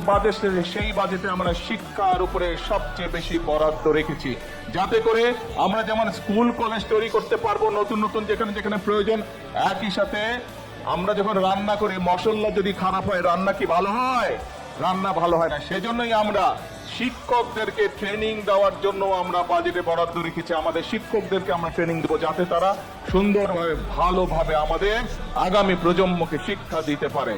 বাজেটে, সেই বাজেটে আমরা শিক্ষার উপরে সবচেয়ে বেশি বরাদ্দ রেখেছি, যাতে করে আমরা যেমন স্কুল কলেজ তৈরি করতে পারবো নতুন নতুন যেখানে যেখানে প্রয়োজন। একই সাথে আমরা যখন রান্না করি, মশলা যদি খারাপ হয় রান্না কি ভালো হয়? রান্না ভালো হয় না। সেজন্যই আমরা শিক্ষকদেরকে ট্রেনিং দেওয়ার জন্য আমরা বাজেটে বরাদ্দ রেখেছি। আমাদের শিক্ষকদেরকে আমরা ট্রেনিং দেবো, যাতে তারা সুন্দরভাবে ভালোভাবে আমাদের আগামী প্রজন্মকে শিক্ষা দিতে পারে।